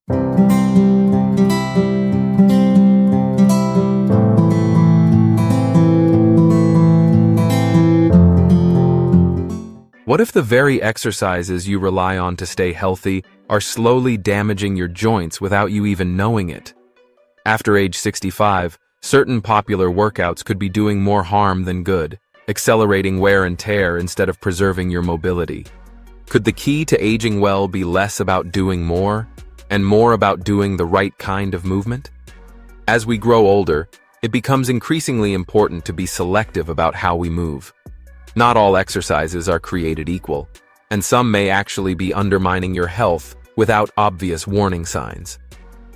What if the very exercises you rely on to stay healthy are slowly damaging your joints without you even knowing it? After age 65, certain popular workouts could be doing more harm than good, accelerating wear and tear instead of preserving your mobility. Could the key to aging well be less about doing more, and more about doing the right kind of movement? As we grow older, it becomes increasingly important to be selective about how we move. Not all exercises are created equal, and some may actually be undermining your health without obvious warning signs.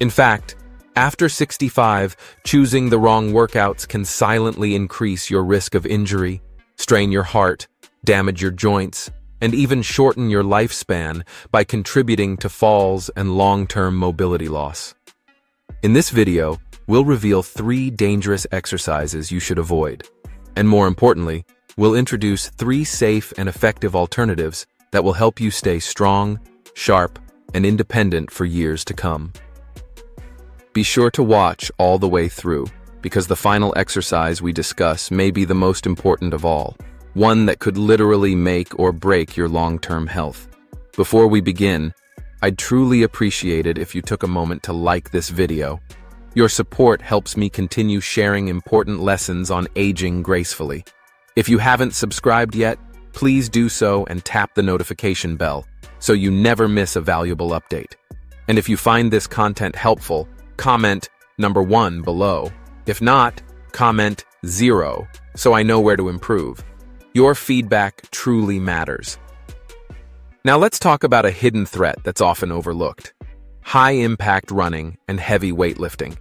In fact, after 65, choosing the wrong workouts can silently increase your risk of injury, strain your heart, damage your joints, and even shorten your lifespan by contributing to falls and long-term mobility loss. In this video, we'll reveal 3 dangerous exercises you should avoid, and more importantly, we'll introduce 3 safe and effective alternatives that will help you stay strong, sharp, and independent for years to come. Be sure to watch all the way through, because the final exercise we discuss may be the most important of all, one that could literally make or break your long-term health. Before we begin, I'd truly appreciate it if you took a moment to like this video. Your support helps me continue sharing important lessons on aging gracefully. If you haven't subscribed yet, please do so and tap the notification bell so you never miss a valuable update. And if you find this content helpful, comment number 1 below. If not, comment 0 so I know where to improve. Your feedback truly matters. Now let's talk about a hidden threat that's often overlooked: high-impact running and heavy weightlifting.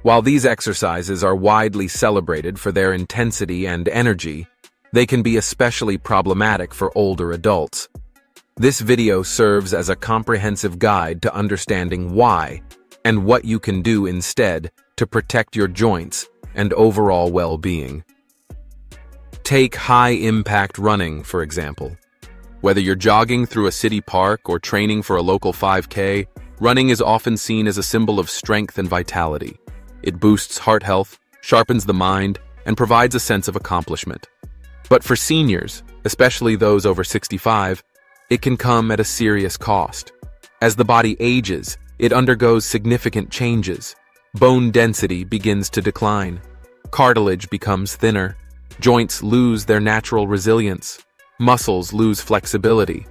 While these exercises are widely celebrated for their intensity and energy, they can be especially problematic for older adults. This video serves as a comprehensive guide to understanding why and what you can do instead to protect your joints and overall well-being. Take high-impact running, for example. Whether you're jogging through a city park or training for a local 5K, running is often seen as a symbol of strength and vitality. It boosts heart health, sharpens the mind, and provides a sense of accomplishment. But for seniors, especially those over 65, it can come at a serious cost. As the body ages, it undergoes significant changes. Bone density begins to decline. Cartilage becomes thinner. Joints lose their natural resilience. Muscles lose flexibility.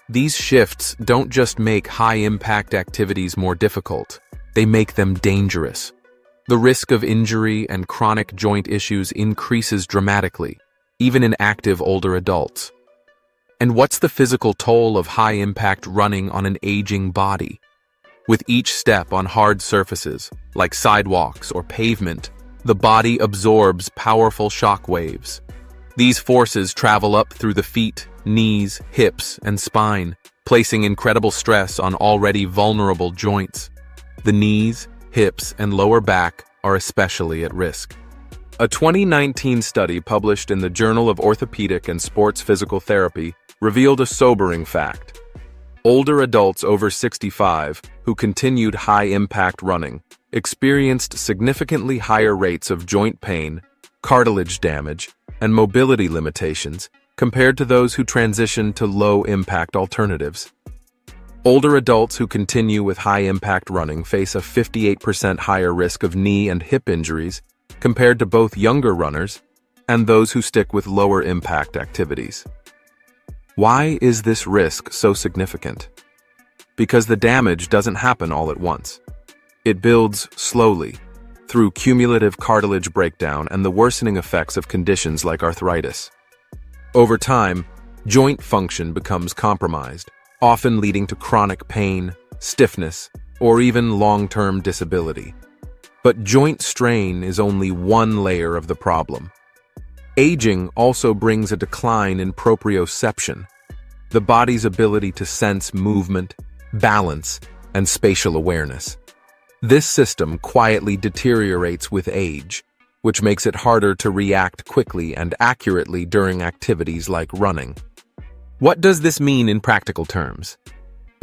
These shifts don't just make high-impact activities more difficult, they make them dangerous. The risk of injury and chronic joint issues increases dramatically, even in active older adults. And what's the physical toll of high-impact running on an aging body? With each step on hard surfaces, like sidewalks or pavement, the body absorbs powerful shock waves. These forces travel up through the feet, knees, hips, and spine, placing incredible stress on already vulnerable joints. The knees, hips, and lower back are especially at risk. A 2019 study published in the Journal of Orthopedic and Sports Physical Therapy revealed a sobering fact. Older adults over 65 who continued high-impact running experienced significantly higher rates of joint pain, cartilage damage, and mobility limitations compared to those who transitioned to low-impact alternatives. Older adults who continue with high-impact running face a 58% higher risk of knee and hip injuries compared to both younger runners and those who stick with lower-impact activities. Why is this risk so significant? Because the damage doesn't happen all at once. It builds slowly, through cumulative cartilage breakdown and the worsening effects of conditions like arthritis. Over time, joint function becomes compromised, often leading to chronic pain, stiffness, or even long-term disability. But joint strain is only one layer of the problem. Aging also brings a decline in proprioception, the body's ability to sense movement, balance, and spatial awareness. This system quietly deteriorates with age, which makes it harder to react quickly and accurately during activities like running. What does this mean in practical terms?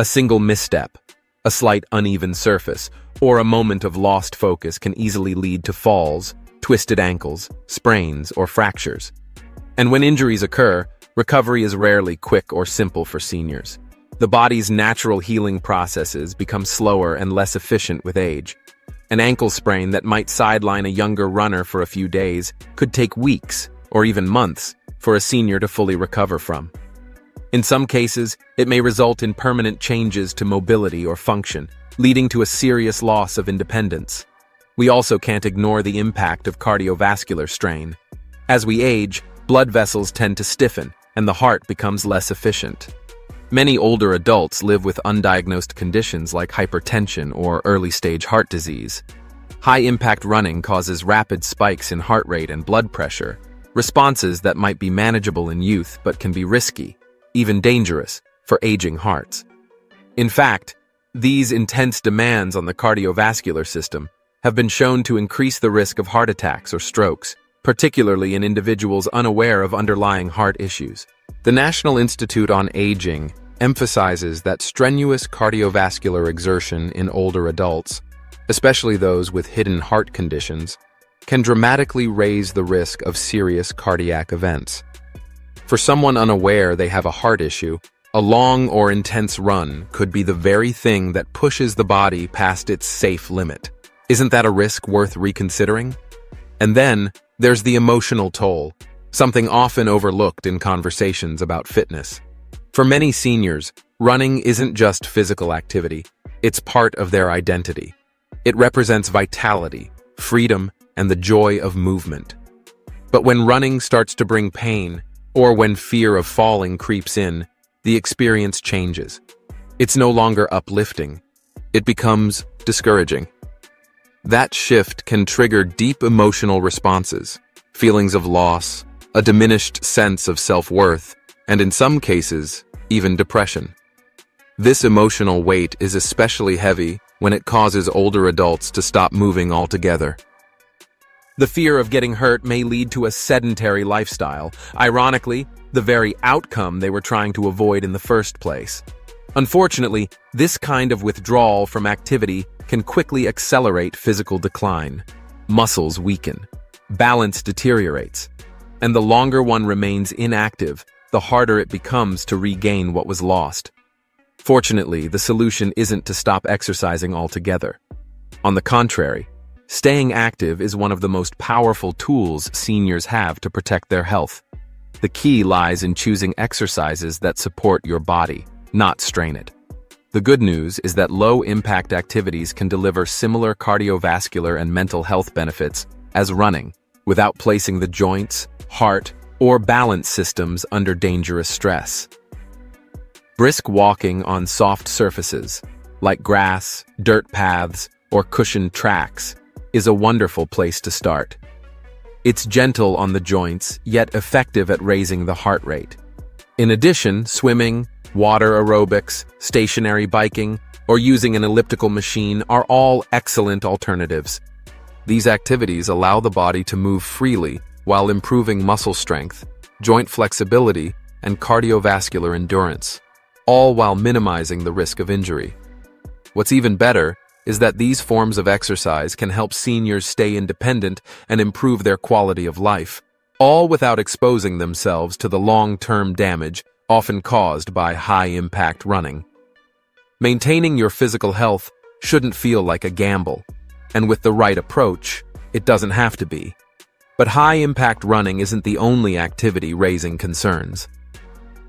A single misstep, A slight uneven surface or a moment of lost focus can easily lead to falls, twisted ankles, sprains, or fractures. And when injuries occur, recovery is rarely quick or simple for seniors. The body's natural healing processes become slower and less efficient with age. An ankle sprain that might sideline a younger runner for a few days could take weeks or even months for a senior to fully recover from. In some cases, it may result in permanent changes to mobility or function, leading to a serious loss of independence. We also can't ignore the impact of cardiovascular strain. As we age, blood vessels tend to stiffen, and the heart becomes less efficient. Many older adults live with undiagnosed conditions like hypertension or early-stage heart disease. High-impact running causes rapid spikes in heart rate and blood pressure, responses that might be manageable in youth but can be risky, even dangerous, for aging hearts. In fact, these intense demands on the cardiovascular system have been shown to increase the risk of heart attacks or strokes, particularly in individuals unaware of underlying heart issues. The National Institute on Aging emphasizes that strenuous cardiovascular exertion in older adults, especially those with hidden heart conditions, can dramatically raise the risk of serious cardiac events. For someone unaware they have a heart issue, a long or intense run could be the very thing that pushes the body past its safe limit. Isn't that a risk worth reconsidering? And then, there's the emotional toll, something often overlooked in conversations about fitness. For many seniors, running isn't just physical activity, it's part of their identity. It represents vitality, freedom, and the joy of movement. But when running starts to bring pain, or when fear of falling creeps in, the experience changes. It's no longer uplifting. It becomes discouraging. That shift can trigger deep emotional responses, feelings of loss, a diminished sense of self-worth, and in some cases, even depression. This emotional weight is especially heavy when it causes older adults to stop moving altogether. The fear of getting hurt may lead to a sedentary lifestyle, ironically, the very outcome they were trying to avoid in the first place. Unfortunately, this kind of withdrawal from activity can quickly accelerate physical decline. Muscles weaken, balance deteriorates, and the longer one remains inactive, the harder it becomes to regain what was lost. Fortunately, the solution isn't to stop exercising altogether. On the contrary, staying active is one of the most powerful tools seniors have to protect their health. The key lies in choosing exercises that support your body, not strain it. The good news is that low-impact activities can deliver similar cardiovascular and mental health benefits as running, without placing the joints, heart, or balance systems under dangerous stress. Brisk walking on soft surfaces, like grass, dirt paths, or cushioned tracks, is a wonderful place to start. It's gentle on the joints, yet effective at raising the heart rate. In addition, swimming, water aerobics, stationary biking, or using an elliptical machine are all excellent alternatives. These activities allow the body to move freely while improving muscle strength, joint flexibility, and cardiovascular endurance, all while minimizing the risk of injury. What's even better is that these forms of exercise can help seniors stay independent and improve their quality of life, all without exposing themselves to the long-term damage often caused by high-impact running. Maintaining your physical health shouldn't feel like a gamble, and with the right approach, it doesn't have to be. But high-impact running isn't the only activity raising concerns.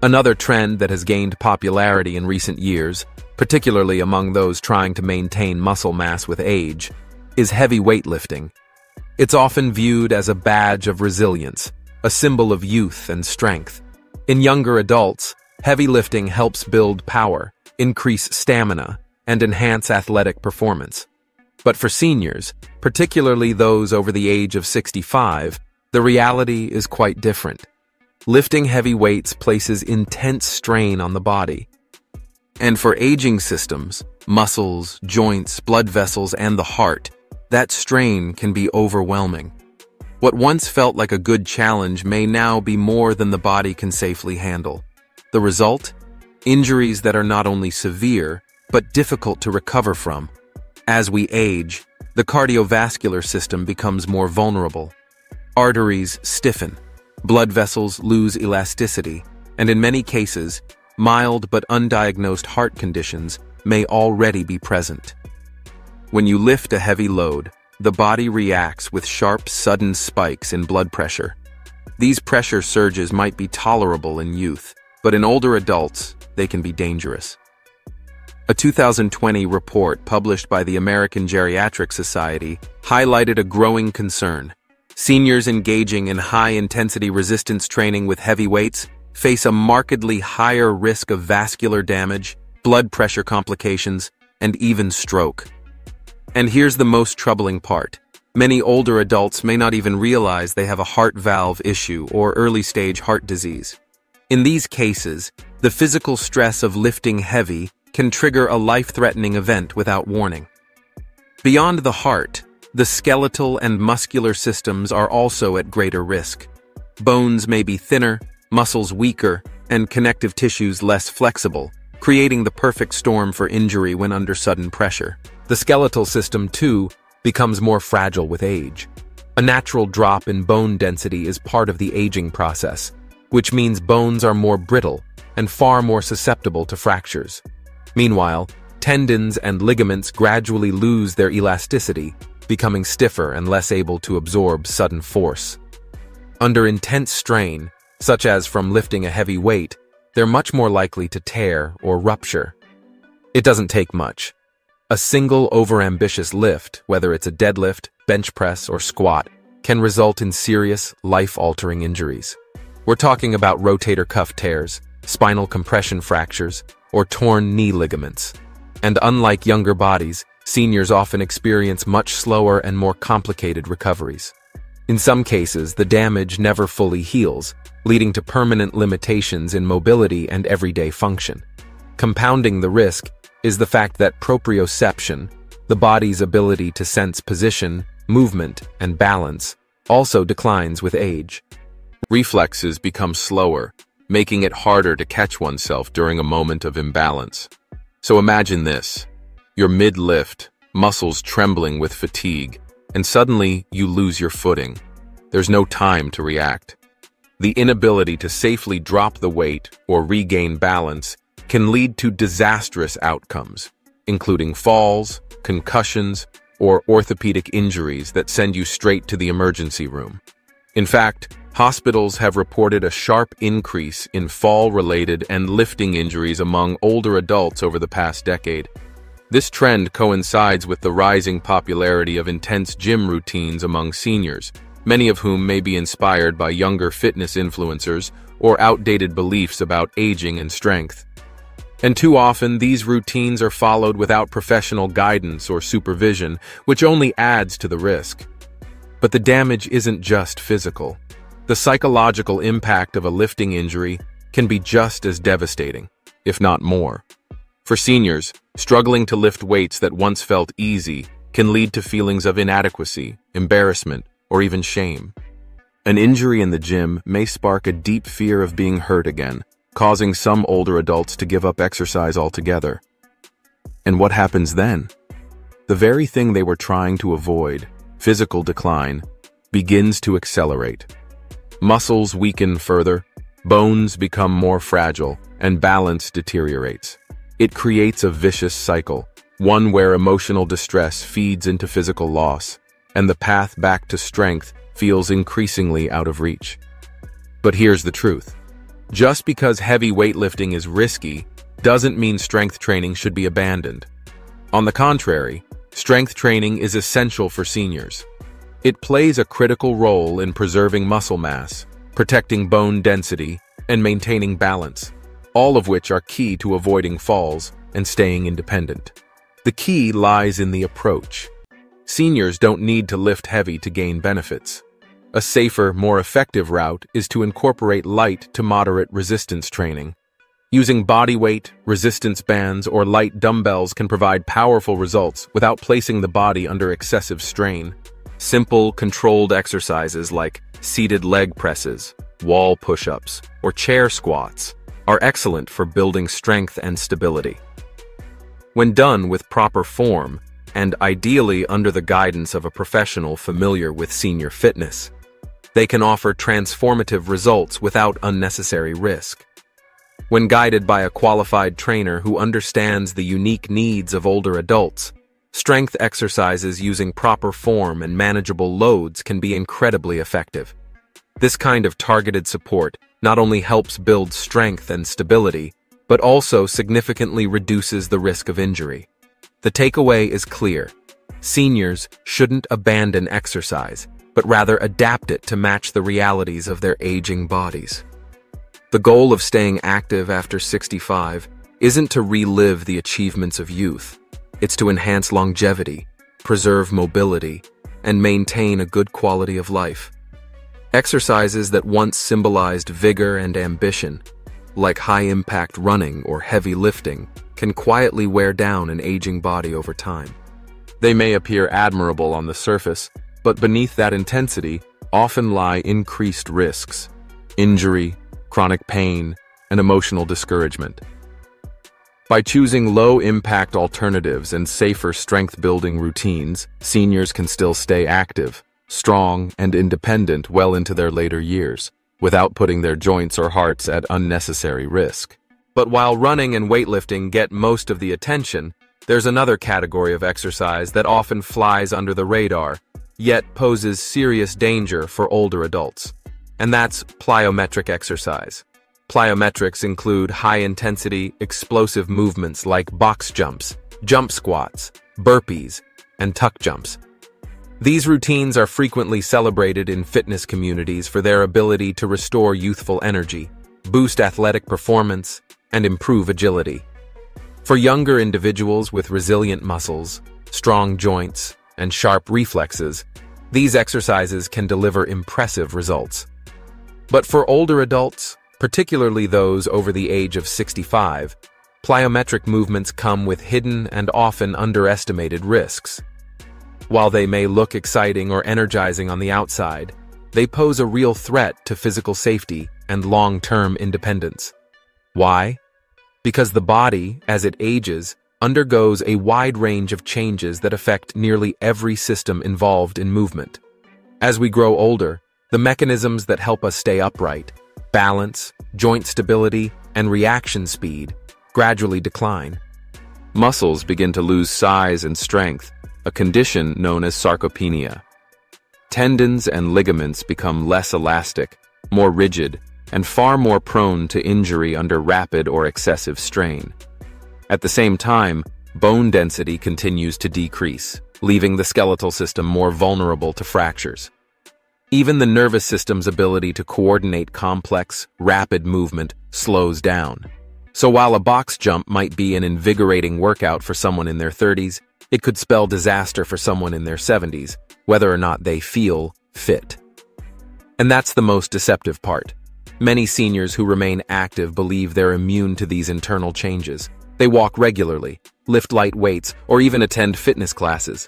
Another trend that has gained popularity in recent years, particularly among those trying to maintain muscle mass with age, is heavy weightlifting. It's often viewed as a badge of resilience, a symbol of youth and strength. In younger adults, heavy lifting helps build power, increase stamina, and enhance athletic performance. But for seniors, particularly those over the age of 65, the reality is quite different. Lifting heavy weights places intense strain on the body. And for aging systems, muscles, joints, blood vessels, and the heart, that strain can be overwhelming. What once felt like a good challenge may now be more than the body can safely handle. The result? Injuries that are not only severe, but difficult to recover from. As we age, the cardiovascular system becomes more vulnerable. Arteries stiffen, blood vessels lose elasticity, and in many cases, mild but undiagnosed heart conditions may already be present. When you lift a heavy load, the body reacts with sharp, sudden spikes in blood pressure. These pressure surges might be tolerable in youth, but in older adults, they can be dangerous. A 2020 report published by the American Geriatric Society highlighted a growing concern. Seniors engaging in high-intensity resistance training with heavy weights face a markedly higher risk of vascular damage, blood pressure complications, and even stroke. And here's the most troubling part. Many older adults may not even realize they have a heart valve issue or early-stage heart disease. In these cases, the physical stress of lifting heavy can trigger a life-threatening event without warning. Beyond the heart, the skeletal and muscular systems are also at greater risk. Bones may be thinner, muscles weaker, and connective tissues less flexible, creating the perfect storm for injury when under sudden pressure. The skeletal system, too, becomes more fragile with age. A natural drop in bone density is part of the aging process, which means bones are more brittle and far more susceptible to fractures. Meanwhile, tendons and ligaments gradually lose their elasticity, becoming stiffer and less able to absorb sudden force. Under intense strain, such as from lifting a heavy weight, they're much more likely to tear or rupture. It doesn't take much. A single overambitious lift, whether it's a deadlift, bench press, or squat, can result in serious, life-altering injuries. We're talking about rotator cuff tears, spinal compression fractures, or torn knee ligaments. And unlike younger bodies, seniors often experience much slower and more complicated recoveries. In some cases, the damage never fully heals, leading to permanent limitations in mobility and everyday function. Compounding the risk is the fact that proprioception, the body's ability to sense position, movement, and balance, also declines with age. Reflexes become slower, making it harder to catch oneself during a moment of imbalance. So imagine this. You're mid-lift, muscles trembling with fatigue, and suddenly you lose your footing. There's no time to react. The inability to safely drop the weight or regain balance can lead to disastrous outcomes, including falls, concussions, or orthopedic injuries that send you straight to the emergency room. In fact, hospitals have reported a sharp increase in fall-related and lifting injuries among older adults over the past decade. This trend coincides with the rising popularity of intense gym routines among seniors, many of whom may be inspired by younger fitness influencers or outdated beliefs about aging and strength. And too often, these routines are followed without professional guidance or supervision, which only adds to the risk. But the damage isn't just physical. The psychological impact of a lifting injury can be just as devastating, if not more. For seniors, struggling to lift weights that once felt easy can lead to feelings of inadequacy, embarrassment, or even shame. An injury in the gym may spark a deep fear of being hurt again, causing some older adults to give up exercise altogether. And what happens then? The very thing they were trying to avoid, physical decline, begins to accelerate. Muscles weaken further, bones become more fragile, and balance deteriorates. It creates a vicious cycle, one where emotional distress feeds into physical loss, and the path back to strength feels increasingly out of reach. But here's the truth. Just because heavy weightlifting is risky doesn't mean strength training should be abandoned. On the contrary, strength training is essential for seniors. It plays a critical role in preserving muscle mass, protecting bone density, and maintaining balance, all of which are key to avoiding falls and staying independent. The key lies in the approach. Seniors don't need to lift heavy to gain benefits. A safer, more effective route is to incorporate light to moderate resistance training. Using body weight, resistance bands, or light dumbbells can provide powerful results without placing the body under excessive strain. Simple, controlled exercises like seated leg presses, wall push-ups, or chair squats are excellent for building strength and stability. When done with proper form, and ideally under the guidance of a professional familiar with senior fitness, they can offer transformative results without unnecessary risk. When guided by a qualified trainer who understands the unique needs of older adults, strength exercises using proper form and manageable loads can be incredibly effective. This kind of targeted support not only helps build strength and stability, but also significantly reduces the risk of injury. The takeaway is clear. Seniors shouldn't abandon exercise, but rather adapt it to match the realities of their aging bodies. The goal of staying active after 65 isn't to relive the achievements of youth. It's to enhance longevity, preserve mobility, and maintain a good quality of life. Exercises that once symbolized vigor and ambition, like high-impact running or heavy lifting, can quietly wear down an aging body over time. They may appear admirable on the surface, but beneath that intensity often lie increased risks: injury, chronic pain, and emotional discouragement. By choosing low-impact alternatives and safer strength-building routines, seniors can still stay active, strong, and independent well into their later years, without putting their joints or hearts at unnecessary risk. But while running and weightlifting get most of the attention, there's another category of exercise that often flies under the radar, yet poses serious danger for older adults. And that's plyometric exercise. Plyometrics include high-intensity, explosive movements like box jumps, jump squats, burpees, and tuck jumps. These routines are frequently celebrated in fitness communities for their ability to restore youthful energy, boost athletic performance, and improve agility. For younger individuals with resilient muscles, strong joints, and sharp reflexes, these exercises can deliver impressive results. But for older adults, particularly those over the age of 65, plyometric movements come with hidden and often underestimated risks. While they may look exciting or energizing on the outside, they pose a real threat to physical safety and long-term independence. Why? Because the body, as it ages, undergoes a wide range of changes that affect nearly every system involved in movement. As we grow older, the mechanisms that help us stay upright, balance, joint stability, and reaction speed gradually decline. Muscles begin to lose size and strength, a condition known as sarcopenia. Tendons and ligaments become less elastic, more rigid, and far more prone to injury under rapid or excessive strain. At the same time, bone density continues to decrease, leaving the skeletal system more vulnerable to fractures. Even the nervous system's ability to coordinate complex, rapid movement slows down. So while a box jump might be an invigorating workout for someone in their 30s, it could spell disaster for someone in their 70s, whether or not they feel fit. And that's the most deceptive part. Many seniors who remain active believe they're immune to these internal changes. They walk regularly, lift light weights, or even attend fitness classes.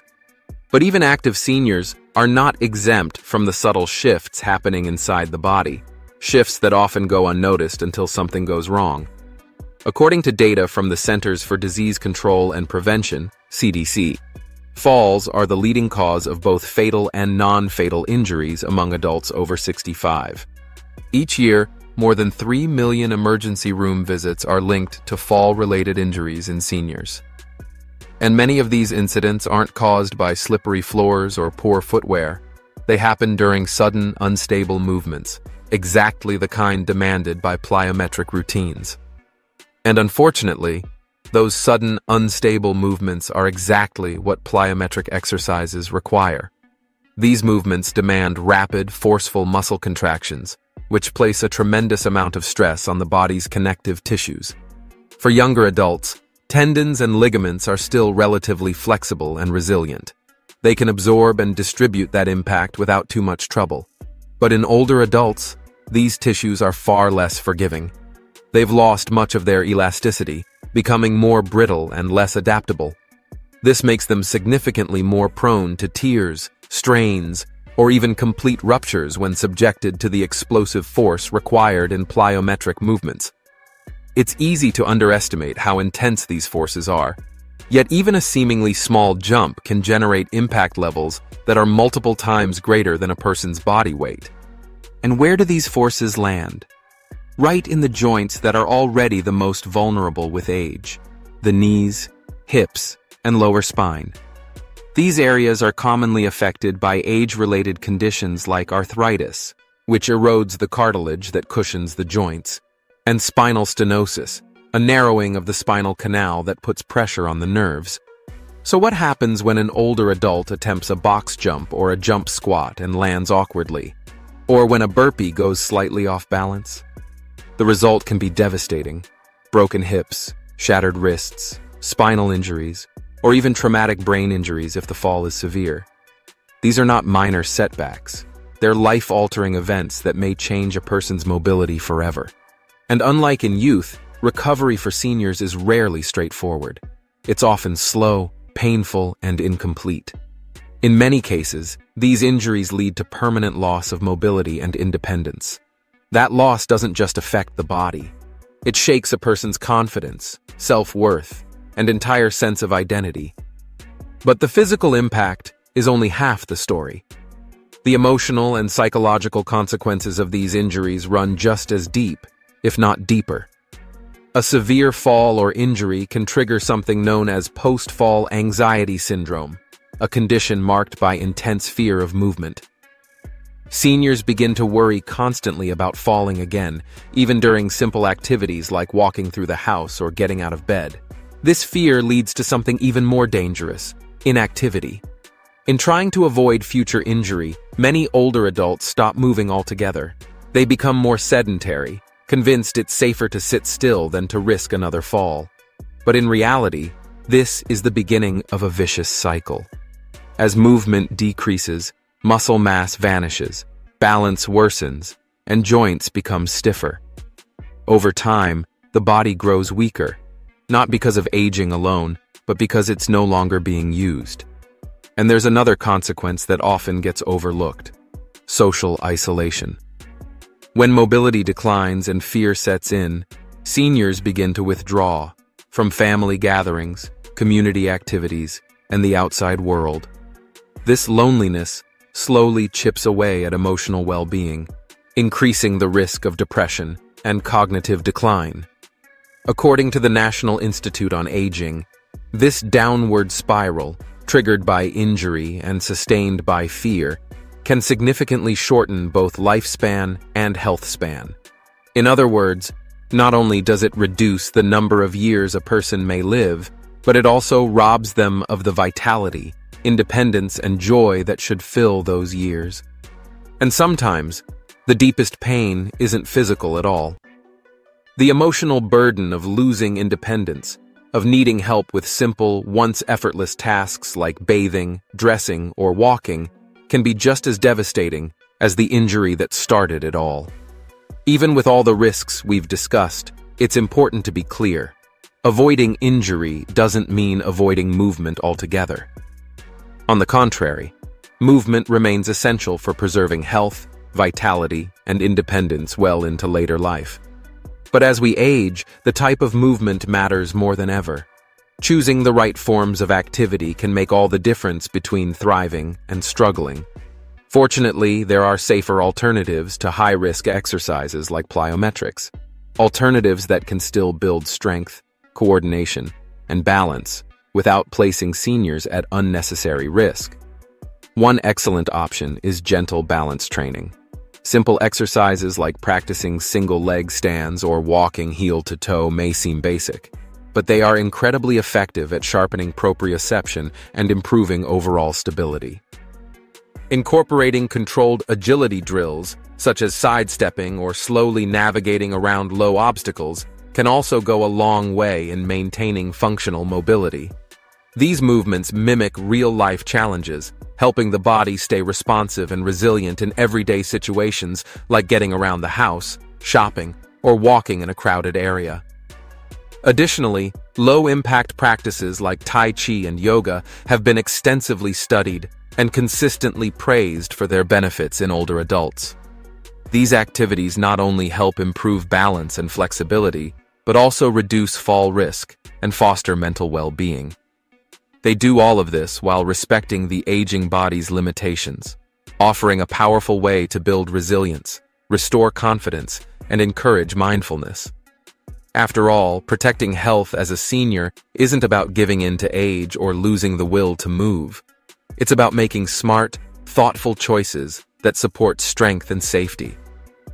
But even active seniors are not exempt from the subtle shifts happening inside the body, shifts that often go unnoticed until something goes wrong. According to data from the Centers for Disease Control and Prevention, CDC, falls are the leading cause of both fatal and non-fatal injuries among adults over 65. Each year, more than 3 million emergency room visits are linked to fall-related injuries in seniors. And many of these incidents aren't caused by slippery floors or poor footwear. They happen during sudden, unstable movements, exactly the kind demanded by plyometric routines. And unfortunately, those sudden, unstable movements are exactly what plyometric exercises require. These movements demand rapid, forceful muscle contractions, which place a tremendous amount of stress on the body's connective tissues. For younger adults, tendons and ligaments are still relatively flexible and resilient. They can absorb and distribute that impact without too much trouble. But in older adults, these tissues are far less forgiving. They've lost much of their elasticity, becoming more brittle and less adaptable. This makes them significantly more prone to tears, strains, or even complete ruptures when subjected to the explosive force required in plyometric movements. It's easy to underestimate how intense these forces are. Yet even a seemingly small jump can generate impact levels that are multiple times greater than a person's body weight. And where do these forces land? Right in the joints that are already the most vulnerable with age: the knees, hips, and lower spine. These areas are commonly affected by age-related conditions like arthritis, which erodes the cartilage that cushions the joints, and spinal stenosis, a narrowing of the spinal canal that puts pressure on the nerves. So what happens when an older adult attempts a box jump or a jump squat and lands awkwardly? Or when a burpee goes slightly off balance? The result can be devastating: broken hips, shattered wrists, spinal injuries, or even traumatic brain injuries if the fall is severe. These are not minor setbacks. They're life-altering events that may change a person's mobility forever. And unlike in youth, recovery for seniors is rarely straightforward. It's often slow, painful, and incomplete. In many cases, these injuries lead to permanent loss of mobility and independence. That loss doesn't just affect the body. It shakes a person's confidence, self-worth, and entire sense of identity. But the physical impact is only half the story. The emotional and psychological consequences of these injuries run just as deep, if not deeper. A severe fall or injury can trigger something known as post-fall anxiety syndrome, a condition marked by intense fear of movement. Seniors begin to worry constantly about falling again, even during simple activities like walking through the house or getting out of bed. This fear leads to something even more dangerous: inactivity. In trying to avoid future injury, many older adults stop moving altogether. They become more sedentary, convinced it's safer to sit still than to risk another fall. But in reality, this is the beginning of a vicious cycle. As movement decreases, muscle mass vanishes, balance worsens, and joints become stiffer. Over time, the body grows weaker, not because of aging alone, but because it's no longer being used. And there's another consequence that often gets overlooked: social isolation. When mobility declines and fear sets in, seniors begin to withdraw from family gatherings, community activities, and the outside world. This loneliness slowly chips away at emotional well-being, increasing the risk of depression and cognitive decline. According to the National Institute on Aging, this downward spiral, triggered by injury and sustained by fear, can significantly shorten both lifespan and health span. In other words, not only does it reduce the number of years a person may live, but it also robs them of the vitality, independence, and joy that should fill those years. And sometimes, the deepest pain isn't physical at all. The emotional burden of losing independence, of needing help with simple, once effortless tasks like bathing, dressing, or walking, can be just as devastating as the injury that started it all. Even with all the risks we've discussed, it's important to be clear. Avoiding injury doesn't mean avoiding movement altogether. On the contrary, movement remains essential for preserving health, vitality, and independence well into later life. But as we age, the type of movement matters more than ever. Choosing the right forms of activity can make all the difference between thriving and struggling. Fortunately, there are safer alternatives to high-risk exercises like plyometrics, alternatives that can still build strength, coordination, and balance without placing seniors at unnecessary risk. One excellent option is gentle balance training. Simple exercises like practicing single leg stands or walking heel to toe may seem basic, but they are incredibly effective at sharpening proprioception and improving overall stability. Incorporating controlled agility drills, such as sidestepping or slowly navigating around low obstacles, can also go a long way in maintaining functional mobility. These movements mimic real-life challenges, helping the body stay responsive and resilient in everyday situations like getting around the house, shopping, or walking in a crowded area. Additionally, low-impact practices like Tai Chi and yoga have been extensively studied and consistently praised for their benefits in older adults. These activities not only help improve balance and flexibility, but also reduce fall risk and foster mental well-being. They do all of this while respecting the aging body's limitations, offering a powerful way to build resilience, restore confidence, and encourage mindfulness. After all, protecting health as a senior isn't about giving in to age or losing the will to move. It's about making smart, thoughtful choices that support strength and safety.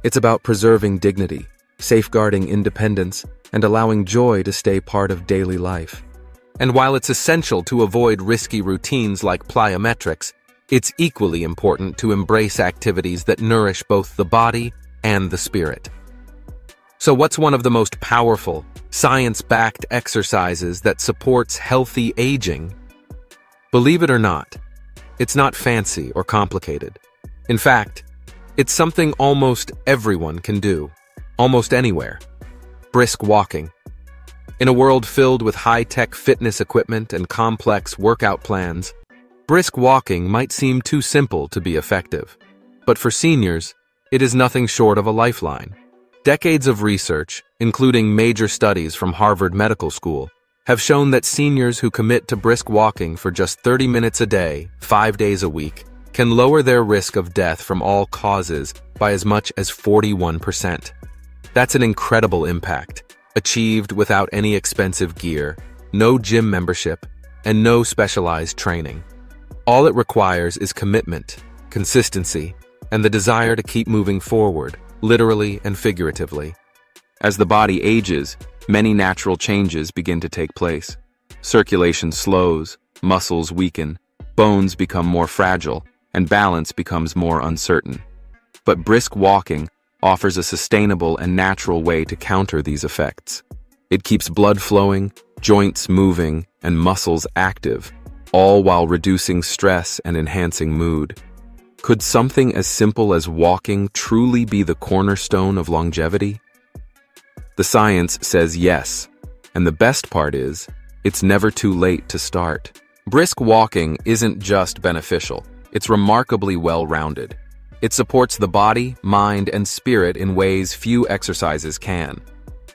It's about preserving dignity, safeguarding independence, and allowing joy to stay part of daily life. And while it's essential to avoid risky routines like plyometrics, it's equally important to embrace activities that nourish both the body and the spirit. So what's one of the most powerful, science-backed exercises that supports healthy aging? Believe it or not, it's not fancy or complicated. In fact, it's something almost everyone can do, almost anywhere. Brisk walking. In a world filled with high-tech fitness equipment and complex workout plans, brisk walking might seem too simple to be effective. But for seniors, it is nothing short of a lifeline. Decades of research, including major studies from Harvard Medical School, have shown that seniors who commit to brisk walking for just 30 minutes a day, 5 days a week, can lower their risk of death from all causes by as much as 41%. That's an incredible impact, achieved without any expensive gear, no gym membership, and no specialized training. All it requires is commitment, consistency, and the desire to keep moving forward, literally and figuratively. As the body ages, many natural changes begin to take place. Circulation slows, muscles weaken, bones become more fragile, and balance becomes more uncertain. But brisk walking offers a sustainable and natural way to counter these effects. It keeps blood flowing, joints moving, and muscles active, all while reducing stress and enhancing mood. Could something as simple as walking truly be the cornerstone of longevity? The science says yes, and the best part is, it's never too late to start. Brisk walking isn't just beneficial, it's remarkably well-rounded. It supports the body, mind, and spirit in ways few exercises can.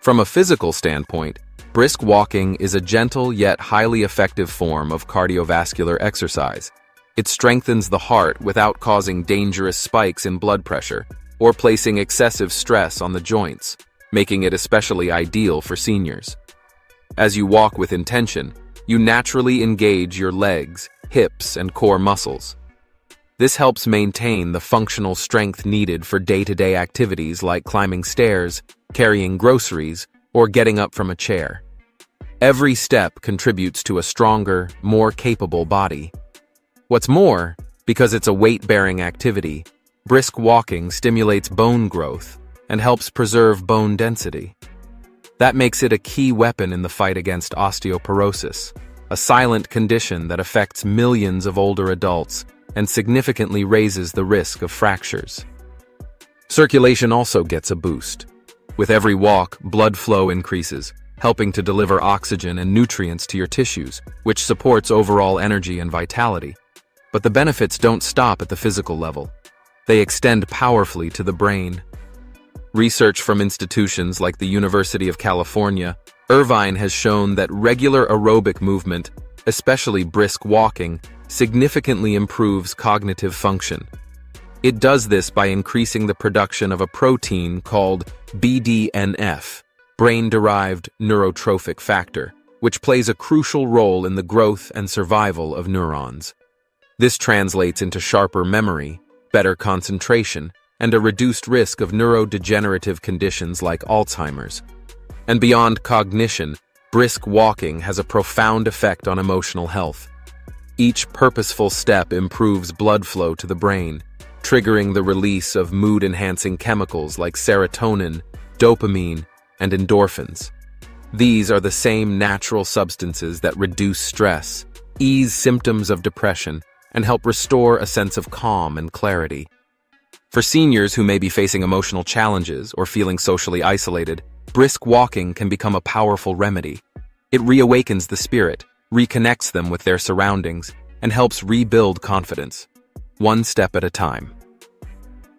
From a physical standpoint, brisk walking is a gentle yet highly effective form of cardiovascular exercise. It strengthens the heart without causing dangerous spikes in blood pressure or placing excessive stress on the joints, making it especially ideal for seniors. As you walk with intention, you naturally engage your legs, hips, and core muscles. This helps maintain the functional strength needed for day-to-day activities like climbing stairs, carrying groceries, or getting up from a chair. Every step contributes to a stronger, more capable body. What's more, because it's a weight-bearing activity, brisk walking stimulates bone growth and helps preserve bone density. That makes it a key weapon in the fight against osteoporosis, a silent condition that affects millions of older adults and significantly raises the risk of fractures. Circulation also gets a boost. With every walk, blood flow increases, helping to deliver oxygen and nutrients to your tissues, which supports overall energy and vitality. But the benefits don't stop at the physical level. They extend powerfully to the brain. Research from institutions like the University of California, Irvine has shown that regular aerobic movement, especially brisk walking, significantly improves cognitive function. It does this by increasing the production of a protein called BDNF, brain-derived neurotrophic factor, which plays a crucial role in the growth and survival of neurons. This translates into sharper memory, better concentration, and a reduced risk of neurodegenerative conditions like Alzheimer's. And beyond cognition, brisk walking has a profound effect on emotional health. Each purposeful step improves blood flow to the brain, triggering the release of mood-enhancing chemicals like serotonin, dopamine, and endorphins. These are the same natural substances that reduce stress, ease symptoms of depression, and help restore a sense of calm and clarity. For seniors who may be facing emotional challenges or feeling socially isolated, brisk walking can become a powerful remedy. It reawakens the spirit, reconnects them with their surroundings, and helps rebuild confidence, one step at a time.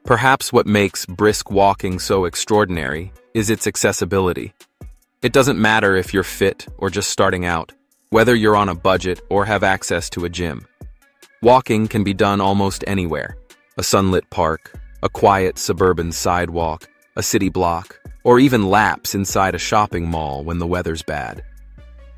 Perhaps what makes brisk walking so extraordinary is its accessibility. It doesn't matter if you're fit or just starting out. whether you're on a budget or have access to a gym. Walking can be done almost anywhere: a sunlit park, a quiet suburban sidewalk, a city block, or even laps inside a shopping mall when the weather's bad.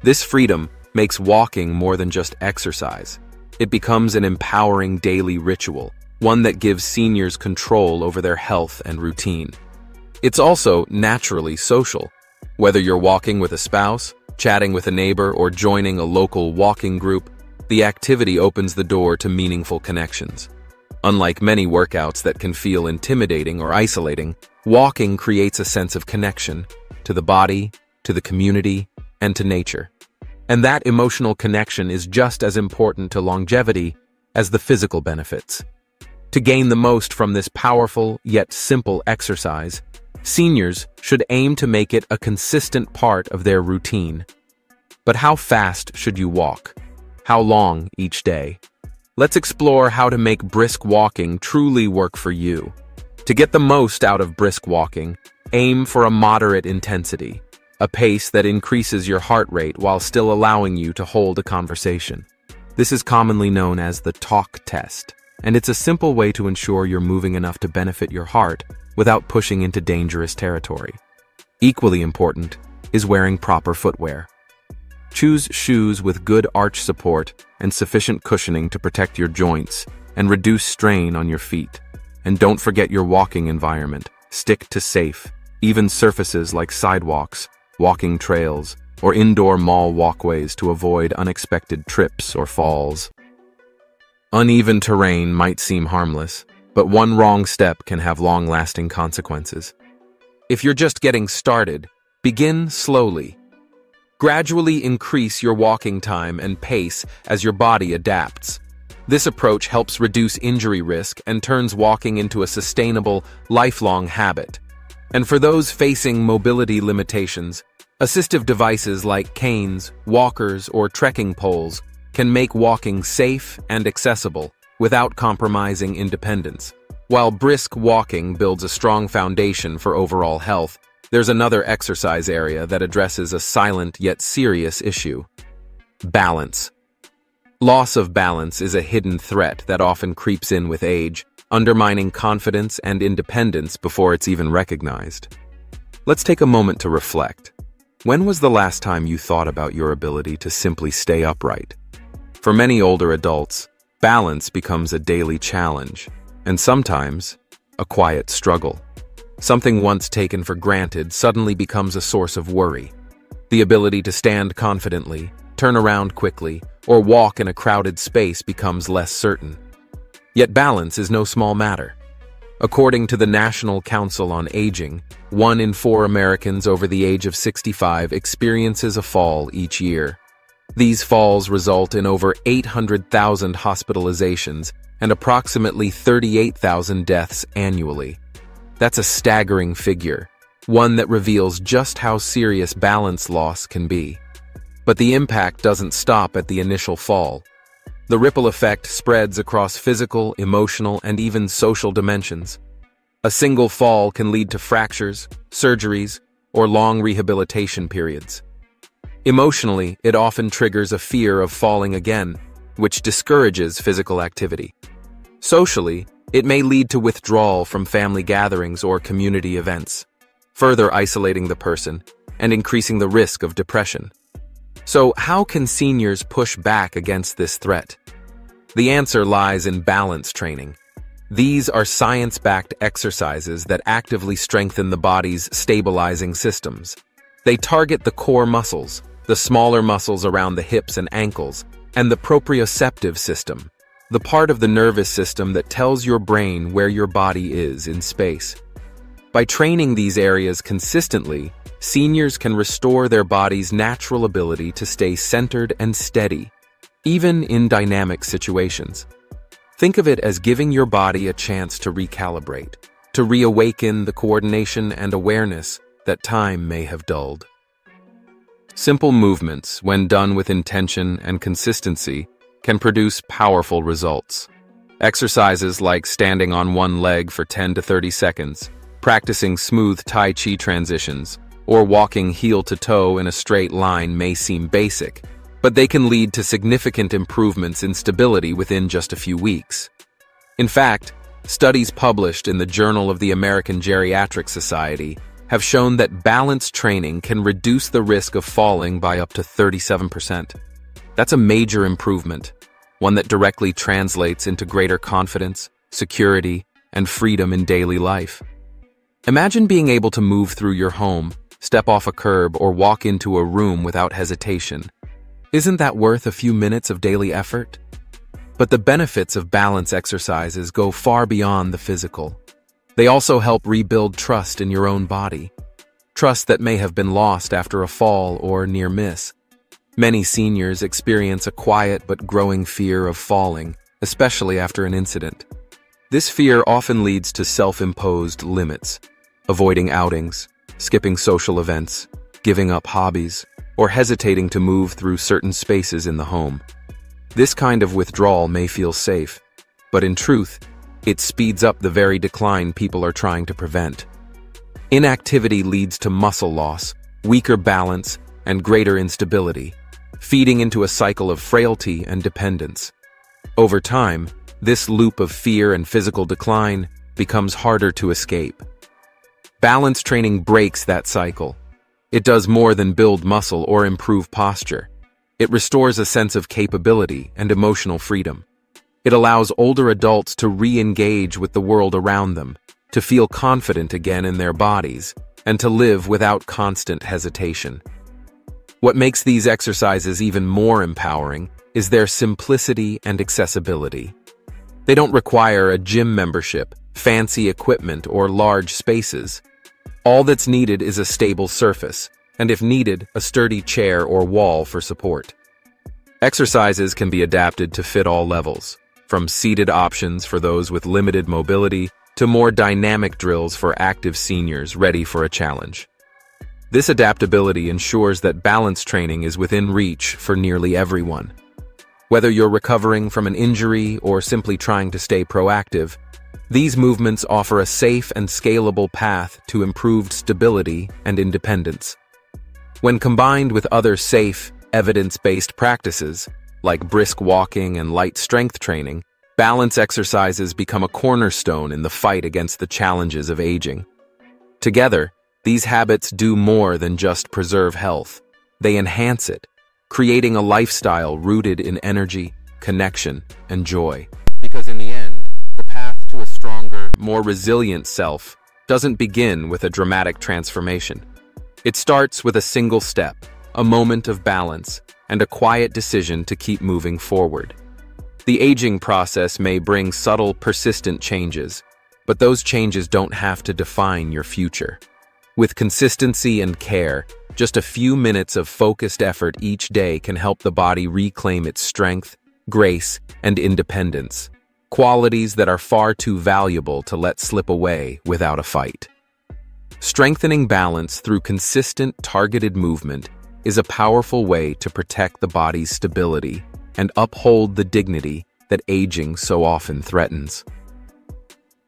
This freedom makes walking more than just exercise. It becomes an empowering daily ritual, one that gives seniors control over their health and routine. It's also naturally social. Whether you're walking with a spouse, chatting with a neighbor, or joining a local walking group, the activity opens the door to meaningful connections. Unlike many workouts that can feel intimidating or isolating, walking creates a sense of connection to the body, to the community, and to nature. And that emotional connection is just as important to longevity as the physical benefits. To gain the most from this powerful yet simple exercise, seniors should aim to make it a consistent part of their routine. But how fast should you walk? How long each day? Let's explore how to make brisk walking truly work for you. To get the most out of brisk walking, aim for a moderate intensity, a pace that increases your heart rate while still allowing you to hold a conversation. This is commonly known as the talk test, and it's a simple way to ensure you're moving enough to benefit your heart without pushing into dangerous territory. Equally important is wearing proper footwear. Choose shoes with good arch support and sufficient cushioning to protect your joints and reduce strain on your feet. And don't forget your walking environment. Stick to safe, even surfaces like sidewalks, walking trails, or indoor mall walkways to avoid unexpected trips or falls. Uneven terrain might seem harmless, but one wrong step can have long-lasting consequences. If you're just getting started, begin slowly. Gradually increase your walking time and pace as your body adapts. This approach helps reduce injury risk and turns walking into a sustainable, lifelong habit. And for those facing mobility limitations, assistive devices like canes, walkers, or trekking poles can make walking safe and accessible without compromising independence. While brisk walking builds a strong foundation for overall health, there's another exercise area that addresses a silent yet serious issue: balance. Loss of balance is a hidden threat that often creeps in with age, undermining confidence and independence before it's even recognized. Let's take a moment to reflect. When was the last time you thought about your ability to simply stay upright? For many older adults, balance becomes a daily challenge, and sometimes a quiet struggle. Something once taken for granted suddenly becomes a source of worry. The ability to stand confidently, turn around quickly, or walk in a crowded space becomes less certain. Yet balance is no small matter. According to the National Council on Aging, 1 in 4 Americans over the age of 65 experiences a fall each year. These falls result in over 800,000 hospitalizations and approximately 38,000 deaths annually. That's a staggering figure, one that reveals just how serious balance loss can be. But the impact doesn't stop at the initial fall. The ripple effect spreads across physical, emotional, and even social dimensions. A single fall can lead to fractures, surgeries, or long rehabilitation periods. Emotionally, it often triggers a fear of falling again, which discourages physical activity. Socially, it may lead to withdrawal from family gatherings or community events, further isolating the person and increasing the risk of depression. So, how can seniors push back against this threat? The answer lies in balance training. These are science-backed exercises that actively strengthen the body's stabilizing systems. They target the core muscles, the smaller muscles around the hips and ankles, and the proprioceptive system, the part of the nervous system that tells your brain where your body is in space. By training these areas consistently, seniors can restore their body's natural ability to stay centered and steady, even in dynamic situations. Think of it as giving your body a chance to recalibrate, to reawaken the coordination and awareness that time may have dulled. Simple movements, when done with intention and consistency, can produce powerful results. Exercises like standing on one leg for 10 to 30 seconds, practicing smooth Tai Chi transitions, or walking heel to toe in a straight line may seem basic, but they can lead to significant improvements in stability within just a few weeks. In fact, studies published in the Journal of the American Geriatric Society have shown that balance training can reduce the risk of falling by up to 37%. That's a major improvement, one that directly translates into greater confidence, security, and freedom in daily life. Imagine being able to move through your home, step off a curb, or walk into a room without hesitation. Isn't that worth a few minutes of daily effort? But the benefits of balance exercises go far beyond the physical. They also help rebuild trust in your own body, trust that may have been lost after a fall or near miss. Many seniors experience a quiet but growing fear of falling, especially after an incident. This fear often leads to self-imposed limits, avoiding outings, skipping social events, giving up hobbies, or hesitating to move through certain spaces in the home. This kind of withdrawal may feel safe, but in truth, it speeds up the very decline people are trying to prevent. Inactivity leads to muscle loss, weaker balance, and greater instability, feeding into a cycle of frailty and dependence. Over time, this loop of fear and physical decline becomes harder to escape. Balance training breaks that cycle. It does more than build muscle or improve posture. It restores a sense of capability and emotional freedom. It allows older adults to re-engage with the world around them, to feel confident again in their bodies, and to live without constant hesitation. What makes these exercises even more empowering is their simplicity and accessibility. They don't require a gym membership, fancy equipment, or large spaces. All that's needed is a stable surface, and if needed, a sturdy chair or wall for support. Exercises can be adapted to fit all levels, from seated options for those with limited mobility to more dynamic drills for active seniors ready for a challenge. This adaptability ensures that balance training is within reach for nearly everyone. Whether you're recovering from an injury or simply trying to stay proactive, these movements offer a safe and scalable path to improved stability and independence. When combined with other safe, evidence-based practices, like brisk walking and light strength training, balance exercises become a cornerstone in the fight against the challenges of aging. Together, these habits do more than just preserve health. They enhance it, creating a lifestyle rooted in energy, connection, and joy. Because in the end, the path to a stronger, more resilient self doesn't begin with a dramatic transformation. It starts with a single step, a moment of balance, and a quiet decision to keep moving forward. The aging process may bring subtle, persistent changes, but those changes don't have to define your future. With consistency and care, just a few minutes of focused effort each day can help the body reclaim its strength, grace, and independence, qualities that are far too valuable to let slip away without a fight. Strengthening balance through consistent, targeted movement is a powerful way to protect the body's stability and uphold the dignity that aging so often threatens.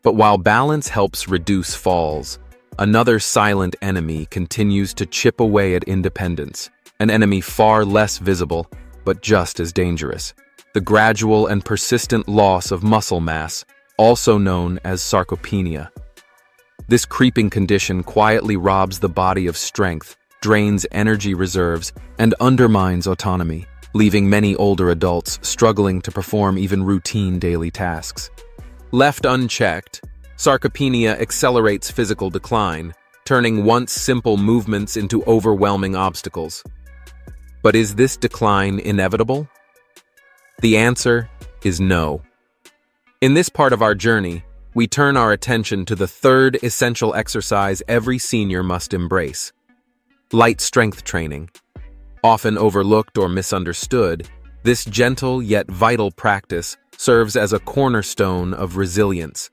But while balance helps reduce falls, another silent enemy continues to chip away at independence, an enemy far less visible but just as dangerous: the gradual and persistent loss of muscle mass, also known as sarcopenia. This creeping condition quietly robs the body of strength, drains energy reserves, and undermines autonomy, leaving many older adults struggling to perform even routine daily tasks. Left unchecked, sarcopenia accelerates physical decline, turning once simple movements into overwhelming obstacles. But is this decline inevitable? The answer is no. In this part of our journey, we turn our attention to the third essential exercise every senior must embrace: light strength training. Often overlooked or misunderstood, this gentle yet vital practice serves as a cornerstone of resilience,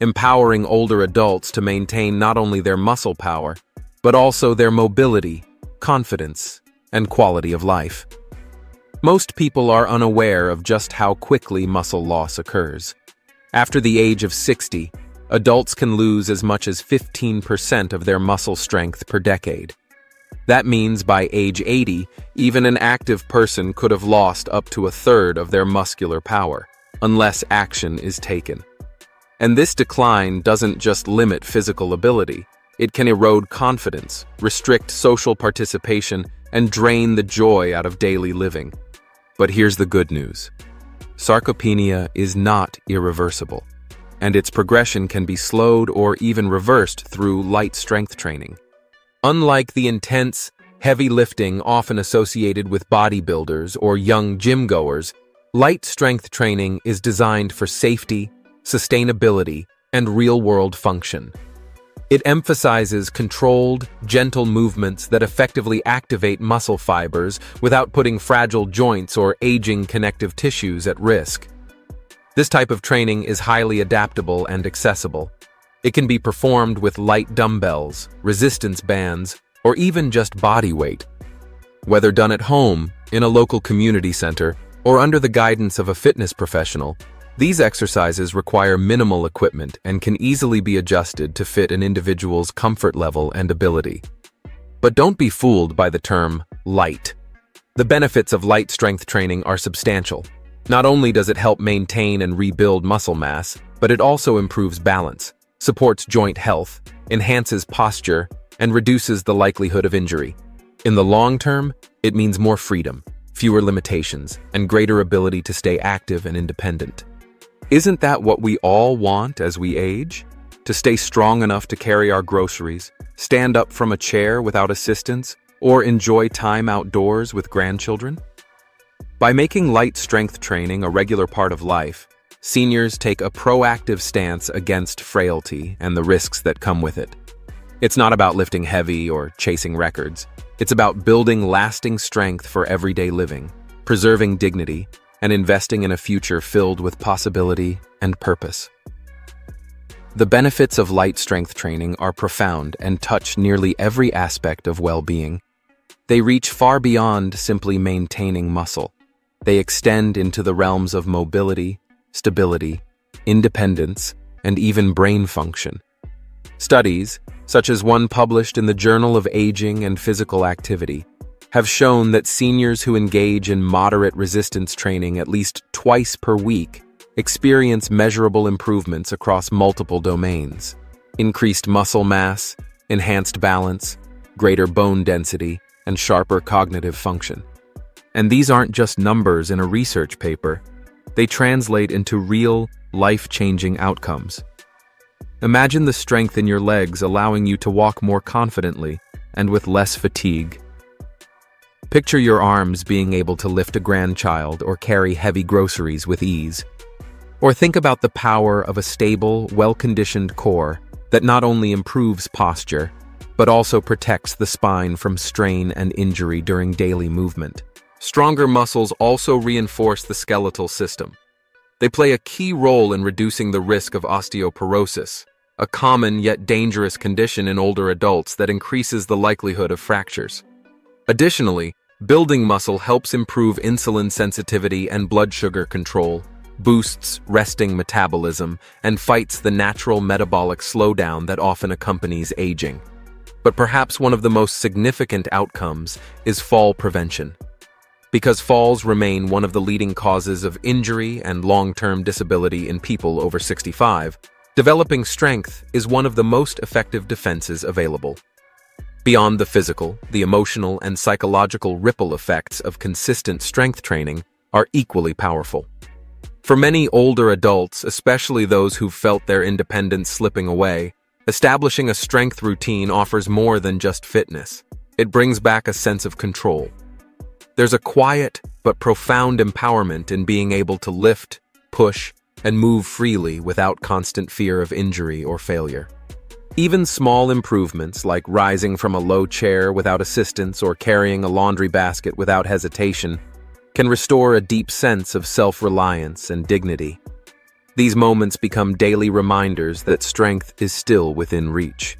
empowering older adults to maintain not only their muscle power, but also their mobility, confidence, and quality of life. Most people are unaware of just how quickly muscle loss occurs. After the age of 60, adults can lose as much as 15% of their muscle strength per decade. That means by age 80, even an active person could have lost up to a third of their muscular power, unless action is taken. And this decline doesn't just limit physical ability. It can erode confidence, restrict social participation, and drain the joy out of daily living. But here's the good news. Sarcopenia is not irreversible, and its progression can be slowed or even reversed through light strength training. Unlike the intense, heavy lifting often associated with bodybuilders or young gym-goers, light strength training is designed for safety, sustainability, and real-world function. It emphasizes controlled, gentle movements that effectively activate muscle fibers without putting fragile joints or aging connective tissues at risk. This type of training is highly adaptable and accessible. It can be performed with light dumbbells, resistance bands, or even just body weight. Whether done at home, in a local community center, or under the guidance of a fitness professional, these exercises require minimal equipment and can easily be adjusted to fit an individual's comfort level and ability. But don't be fooled by the term light. The benefits of light strength training are substantial. Not only does it help maintain and rebuild muscle mass, but it also improves balance, supports joint health, enhances posture, and reduces the likelihood of injury. In the long term, it means more freedom, fewer limitations, and greater ability to stay active and independent. Isn't that what we all want as we age? To stay strong enough to carry our groceries, stand up from a chair without assistance, or enjoy time outdoors with grandchildren? By making light strength training a regular part of life, seniors take a proactive stance against frailty and the risks that come with it. It's not about lifting heavy or chasing records. It's about building lasting strength for everyday living, preserving dignity, and investing in a future filled with possibility and purpose. The benefits of light strength training are profound and touch nearly every aspect of well-being. They reach far beyond simply maintaining muscle. They extend into the realms of mobility, stability, independence, and even brain function. Studies, such as one published in the Journal of Aging and Physical Activity, have shown that seniors who engage in moderate resistance training at least twice per week experience measurable improvements across multiple domains: increased muscle mass, enhanced balance, greater bone density, and sharper cognitive function. And these aren't just numbers in a research paper. They translate into real, life-changing outcomes. Imagine the strength in your legs allowing you to walk more confidently and with less fatigue. Picture your arms being able to lift a grandchild or carry heavy groceries with ease. Or think about the power of a stable, well-conditioned core that not only improves posture, but also protects the spine from strain and injury during daily movement. Stronger muscles also reinforce the skeletal system. They play a key role in reducing the risk of osteoporosis, a common yet dangerous condition in older adults that increases the likelihood of fractures. Additionally, building muscle helps improve insulin sensitivity and blood sugar control, boosts resting metabolism, and fights the natural metabolic slowdown that often accompanies aging. But perhaps one of the most significant outcomes is fall prevention. Because falls remain one of the leading causes of injury and long-term disability in people over 65, developing strength is one of the most effective defenses available. Beyond the physical, the emotional and psychological ripple effects of consistent strength training are equally powerful. For many older adults, especially those who've felt their independence slipping away, establishing a strength routine offers more than just fitness. It brings back a sense of control. There's a quiet but profound empowerment in being able to lift, push, and move freely without constant fear of injury or failure. Even small improvements like rising from a low chair without assistance or carrying a laundry basket without hesitation can restore a deep sense of self-reliance and dignity. These moments become daily reminders that strength is still within reach.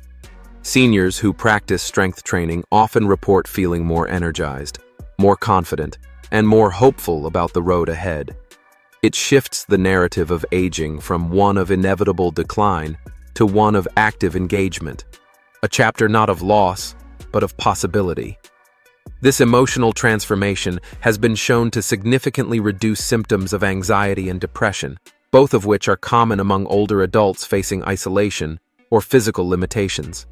Seniors who practice strength training often report feeling more energized, more confident, and more hopeful about the road ahead. It shifts the narrative of aging from one of inevitable decline to one of active engagement, a chapter not of loss, but of possibility. This emotional transformation has been shown to significantly reduce symptoms of anxiety and depression, both of which are common among older adults facing isolation or physical limitations.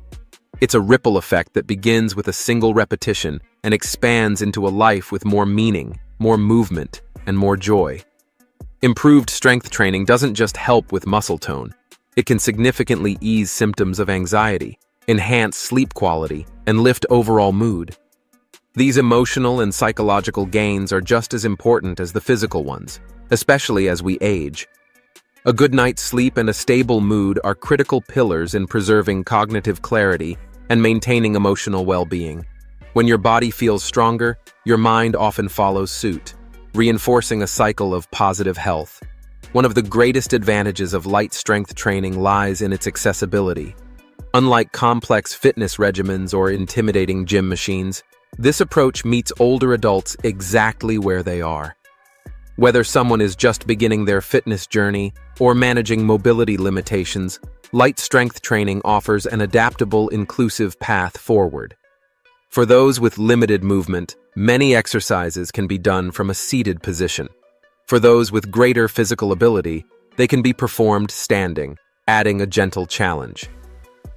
It's a ripple effect that begins with a single repetition and expands into a life with more meaning, more movement, and more joy. Improved strength training doesn't just help with muscle tone. It can significantly ease symptoms of anxiety, enhance sleep quality, and lift overall mood. These emotional and psychological gains are just as important as the physical ones, especially as we age. A good night's sleep and a stable mood are critical pillars in preserving cognitive clarity and maintaining emotional well-being. When your body feels stronger, your mind often follows suit, reinforcing a cycle of positive health. One of the greatest advantages of light strength training lies in its accessibility. Unlike complex fitness regimens or intimidating gym machines, this approach meets older adults exactly where they are. Whether someone is just beginning their fitness journey or managing mobility limitations, light strength training offers an adaptable, inclusive path forward. For those with limited movement, many exercises can be done from a seated position. For those with greater physical ability, they can be performed standing, adding a gentle challenge.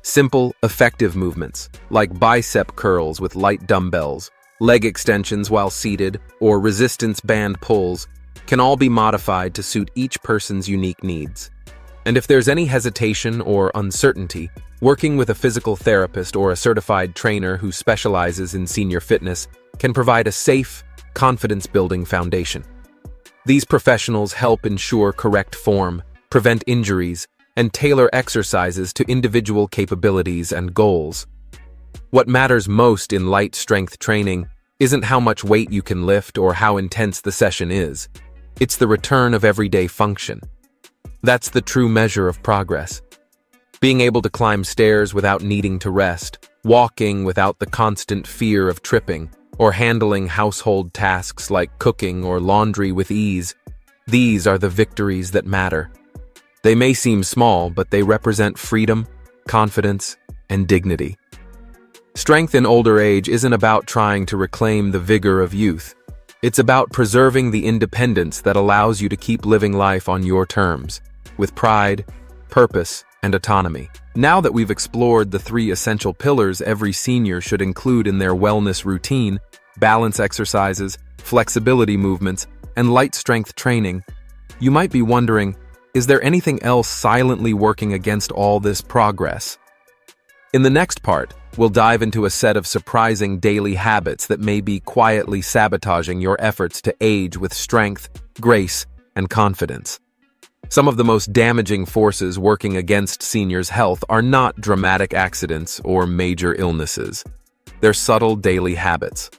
Simple, effective movements, like bicep curls with light dumbbells, leg extensions while seated, or resistance band pulls, can all be modified to suit each person's unique needs. And if there's any hesitation or uncertainty, working with a physical therapist or a certified trainer who specializes in senior fitness can provide a safe, confidence-building foundation. These professionals help ensure correct form, prevent injuries, and tailor exercises to individual capabilities and goals. What matters most in light strength training isn't how much weight you can lift or how intense the session is. It's the return of everyday function. That's the true measure of progress. Being able to climb stairs without needing to rest, walking without the constant fear of tripping, or handling household tasks like cooking or laundry with ease, these are the victories that matter. They may seem small, but they represent freedom, confidence, and dignity. Strength in older age isn't about trying to reclaim the vigor of youth. It's about preserving the independence that allows you to keep living life on your terms, with pride, purpose, and autonomy. Now that we've explored the 3 essential pillars every senior should include in their wellness routine, balance exercises, flexibility movements, and light strength training, you might be wondering, is there anything else silently working against all this progress? In the next part, we'll dive into a set of surprising daily habits that may be quietly sabotaging your efforts to age with strength, grace, and confidence. Some of the most damaging forces working against seniors' health are not dramatic accidents or major illnesses. They're subtle daily habits.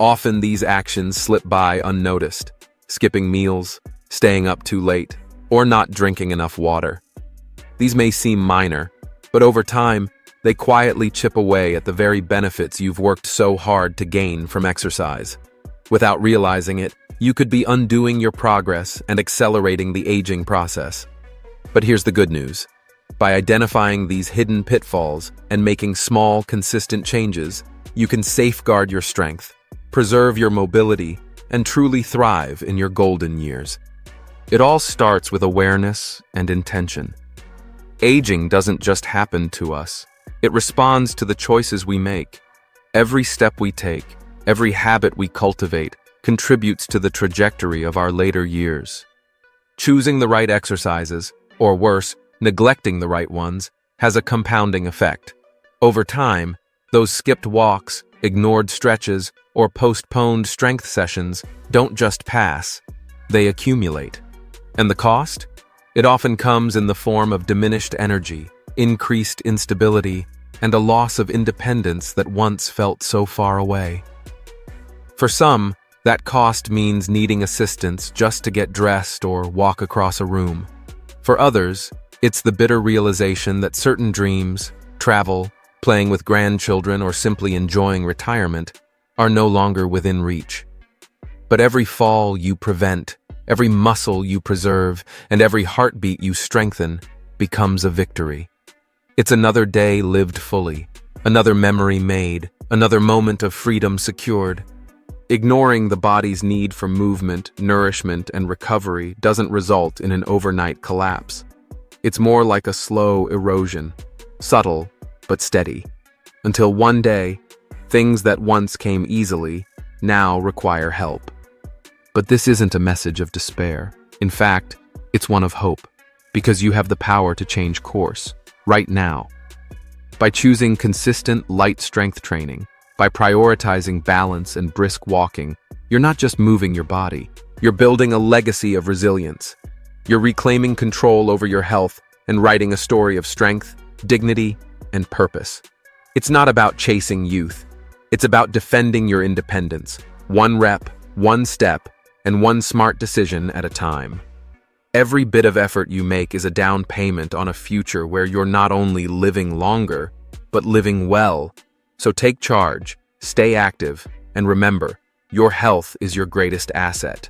Often these actions slip by unnoticed, skipping meals, staying up too late, or not drinking enough water. These may seem minor, but over time, they quietly chip away at the very benefits you've worked so hard to gain from exercise. Without realizing it, you could be undoing your progress and accelerating the aging process. But here's the good news. By identifying these hidden pitfalls and making small, consistent changes, you can safeguard your strength, preserve your mobility, and truly thrive in your golden years. It all starts with awareness and intention. Aging doesn't just happen to us. It responds to the choices we make. Every step we take, every habit we cultivate, contributes to the trajectory of our later years. Choosing the right exercises, or worse, neglecting the right ones, has a compounding effect. Over time, those skipped walks, ignored stretches, or postponed strength sessions don't just pass, they accumulate. And the cost? It often comes in the form of diminished energy, increased instability, and a loss of independence that once felt so far away. For some, that cost means needing assistance just to get dressed or walk across a room. For others, it's the bitter realization that certain dreams, travel, playing with grandchildren, or simply enjoying retirement are no longer within reach. But every fall you prevent, every muscle you preserve, and every heartbeat you strengthen becomes a victory. It's another day lived fully, another memory made, Another moment of freedom secured. Ignoring the body's need for movement, nourishment, and recovery doesn't result in an overnight collapse. It's more like a slow erosion, subtle but steady, until one day, things that once came easily now require help. But this isn't a message of despair. In fact, it's one of hope, because you have the power to change course, right now. By choosing consistent, light strength training, by prioritizing balance and brisk walking, you're not just moving your body, you're building a legacy of resilience. You're reclaiming control over your health and writing a story of strength, dignity, and purpose. It's not about chasing youth. It's about defending your independence, one rep, one step, and one smart decision at a time. Every bit of effort you make is a down payment on a future where you're not only living longer, but living well. So take charge, stay active, and remember, your health is your greatest asset.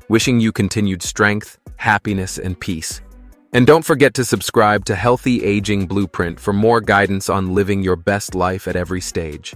Wishing you continued strength, happiness, and peace. And don't forget to subscribe to Healthy Aging Blueprint for more guidance on living your best life at every stage.